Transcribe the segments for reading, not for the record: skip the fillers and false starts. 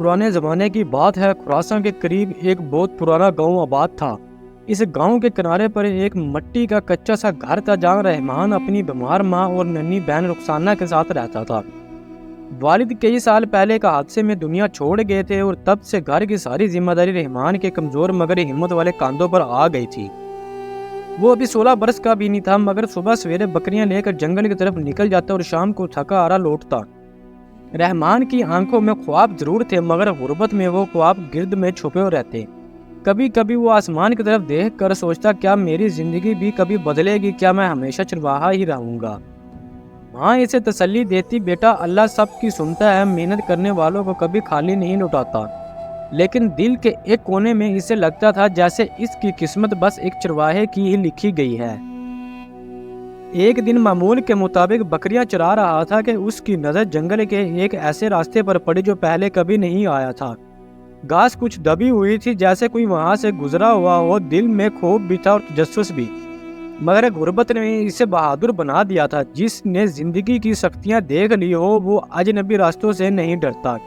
پرانے زمانے کی بات ہے، خراسان کے قریب ایک بہت پرانا گاؤں آباد تھا۔ اس گاؤں کے کنارے پر ایک مٹی کا کچا سا گھر تھا جہاں رحمان اپنی بیمار ماں اور ننھی بہن رخسانہ کے ساتھ رہتا تھا۔ والد کئی سال پہلے کا حادثے میں دنیا چھوڑ گئے تھے اور تب سے گھر کی ساری ذمہ داری رحمان کے کمزور مگر ہمت والے کاندھوں پر آ گئی تھی۔ وہ ابھی 16 برس کا بھی نہیں تھا، مگر صبح سویرے بکریاں لے کر جنگل کی طرف نکل جاتا اور شام کو تھکا ہارا لوٹتا۔ رحمان کی آنکھوں میں خواب ضرور تھے، مگر غربت میں وہ خواب گرد میں چھپے رہتے۔ کبھی کبھی وہ آسمان کی طرف دیکھ کر سوچتا، کیا میری زندگی بھی کبھی بدلے گی؟ کیا میں ہمیشہ چرواہا ہی رہوں گا؟ ماں اسے تسلی دیتی، بیٹا اللہ سب کی سنتا ہے، محنت کرنے والوں کو کبھی خالی نہیں لوٹاتا۔ لیکن دل کے ایک کونے میں اسے لگتا تھا جیسے اس کی قسمت بس ایک چرواہے کی ہی لکھی گئی ہے۔ ایک دن معمول کے مطابق بکریاں چرا رہا تھا کہ اس کی نظر جنگل کے ایک ایسے راستے پر پڑی جو پہلے کبھی نہیں آیا تھا۔ گھاس کچھ دبی ہوئی تھی جیسے کوئی وہاں سے گزرا ہوا ہو، دل میں خوف بھی تھا اور تجسس بھی، مگر غربت نے اسے بہادر بنا دیا تھا۔ جس نے زندگی کی سختیاں دیکھ لی ہو وہ اجنبی راستوں سے نہیں ڈرتا۔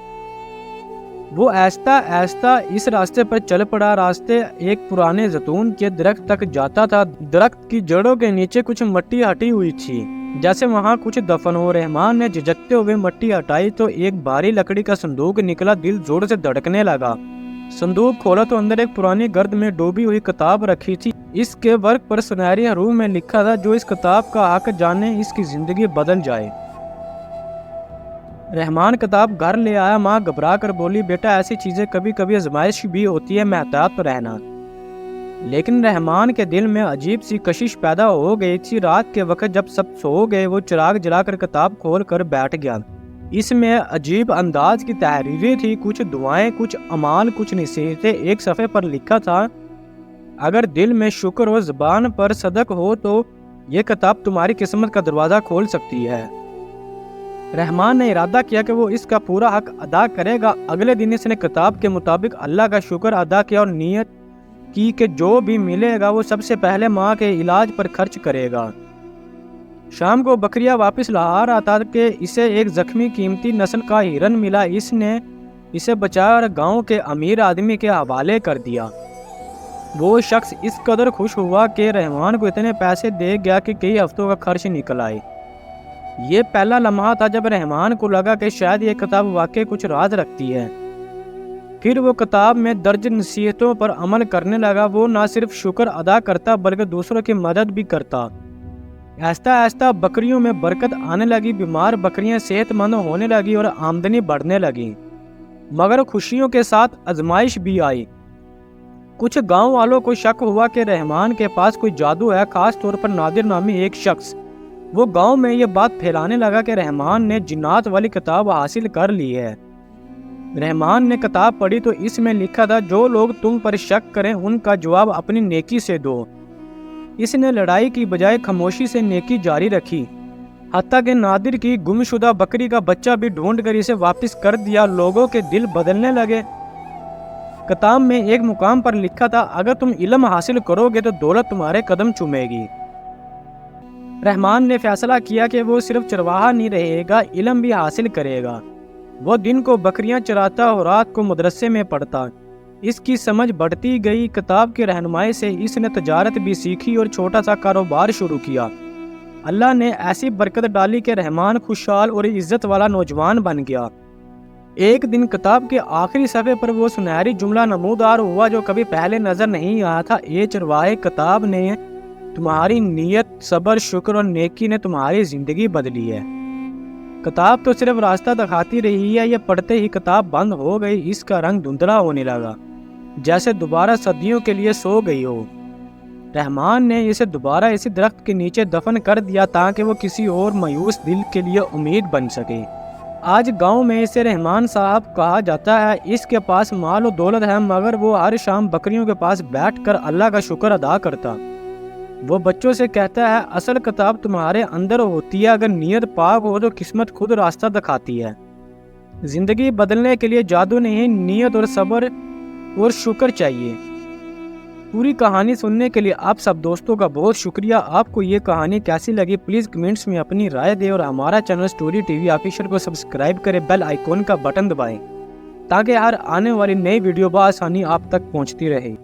وہ آہستہ آہستہ اس راستے پر چل پڑا۔ راستے ایک پرانے زیتون کے درخت تک جاتا تھا۔ درخت کی جڑوں کے نیچے کچھ مٹی ہٹی ہوئی تھی جیسے وہاں کچھ دفن ہو۔ رحمان نے جھجکتے ہوئے مٹی ہٹائی تو ایک بھاری لکڑی کا صندوق نکلا۔ دل زور سے دھڑکنے لگا۔ صندوق کھولا تو اندر ایک پرانی گرد میں ڈوبی ہوئی کتاب رکھی تھی۔ اس کے ورق پر سنہری حروف میں لکھا تھا، جو اس کتاب کا حق جانے اس کی زندگی بدل جائے۔ رحمان کتاب گھر لے آیا۔ ماں گھبرا کر بولی، بیٹا ایسی چیزیں کبھی کبھی آزمائش بھی ہوتی ہے، محتاط رہنا۔ لیکن رحمان کے دل میں عجیب سی کشش پیدا ہو گئی تھی۔ رات کے وقت جب سب سو گئے وہ چراغ جلا کر کتاب کھول کر بیٹھ گیا۔ اس میں عجیب انداز کی تحریریں تھی، کچھ دعائیں، کچھ اعمال، کچھ نصیحتیں۔ ایک صفحے پر لکھا تھا، اگر دل میں شکر اور زبان پر صدق ہو تو یہ کتاب تمہاری قسمت کا دروازہ کھول سکتی ہے۔ رحمان نے ارادہ کیا کہ وہ اس کا پورا حق ادا کرے گا۔ اگلے دن اس نے کتاب کے مطابق اللہ کا شکر ادا کیا اور نیت کی کہ جو بھی ملے گا وہ سب سے پہلے ماں کے علاج پر خرچ کرے گا۔ شام کو بکریاں واپس لا رہا تھا کہ اسے ایک زخمی قیمتی نسل کا ہرن ملا۔ اس نے اسے بچایا اور گاؤں کے امیر آدمی کے حوالے کر دیا۔ وہ شخص اس قدر خوش ہوا کہ رحمان کو اتنے پیسے دے گیا کہ کئی ہفتوں کا خرچ نکل آئے۔ یہ پہلا لمحہ تھا جب رحمان کو لگا کہ شاید یہ کتاب واقعی کچھ راز رکھتی ہے۔ پھر وہ کتاب میں درج نصیحتوں پر عمل کرنے لگا۔ وہ نہ صرف شکر ادا کرتا بلکہ دوسروں کی مدد بھی کرتا۔ آہستہ آہستہ بکریوں میں برکت آنے لگی، بیمار بکریاں صحت مند ہونے لگی اور آمدنی بڑھنے لگی۔ مگر خوشیوں کے ساتھ آزمائش بھی آئی۔ کچھ گاؤں والوں کو شک ہوا کہ رحمان کے پاس کوئی جادو ہے، خاص طور پر نادر نامی ایک شخص۔ وہ گاؤں میں یہ بات پھیلانے لگا کہ رحمان نے جنات والی کتاب حاصل کر لی ہے۔ رحمان نے کتاب پڑھی تو اس میں لکھا تھا، جو لوگ تم پر شک کریں ان کا جواب اپنی نیکی سے دو۔ اس نے لڑائی کی بجائے خاموشی سے نیکی جاری رکھی، حتیٰ کہ نادر کی گمشدہ بکری کا بچہ بھی ڈھونڈ کر اسے واپس کر دیا۔ لوگوں کے دل بدلنے لگے۔ کتاب میں ایک مقام پر لکھا تھا، اگر تم علم حاصل کرو گے تو دولت تمہارے قدم چومے گی۔ رحمان نے فیصلہ کیا کہ وہ صرف چرواہا نہیں رہے گا، علم بھی حاصل کرے گا۔ وہ دن کو بکریاں چراتا اور رات کو مدرسے میں پڑھتا۔ اس کی سمجھ بڑھتی گئی۔ کتاب کی رہنمائی سے اس نے تجارت بھی سیکھی اور چھوٹا سا کاروبار شروع کیا۔ اللہ نے ایسی برکت ڈالی کہ رحمان خوشحال اور عزت والا نوجوان بن گیا۔ ایک دن کتاب کے آخری صفحے پر وہ سنہری جملہ نمودار ہوا جو کبھی پہلے نظر نہیں آیا تھا، اے چرواہے، کتاب نے تمہاری نیت، صبر، شکر اور نیکی نے تمہاری زندگی بدلی ہے۔ کتاب تو صرف راستہ دکھاتی رہی ہے۔ یہ پڑھتے ہی کتاب بند ہو گئی۔ اس کا رنگ دھندلا ہونے لگا، جیسے دوبارہ صدیوں کے لیے سو گئی ہو۔ رحمان نے اسے دوبارہ اسی درخت کے نیچے دفن کر دیا تاکہ وہ کسی اور مایوس دل کے لیے امید بن سکے۔ آج گاؤں میں اسے رحمان صاحب کہا جاتا ہے۔ اس کے پاس مال و دولت ہے، مگر وہ ہر شام بکریوں کے پاس بیٹھ کر اللہ کا شکر ادا کرتا۔ وہ بچوں سے کہتا ہے، اصل کتاب تمہارے اندر ہوتی ہے، اگر نیت پاک ہو تو قسمت خود راستہ دکھاتی ہے۔ زندگی بدلنے کے لیے جادو نہیں، نیت اور صبر اور شکر چاہیے۔ پوری کہانی سننے کے لیے آپ سب دوستوں کا بہت شکریہ۔ آپ کو یہ کہانی کیسی لگی پلیز کمنٹس میں اپنی رائے دیں اور ہمارا channel story T V official کو سبسکرائب کریں، بیل آئیکن کا بٹن دبائیں۔ تاکہ ہر آنے والی نئی ویڈیو بآسانی آپ تک پہنچتی رہے۔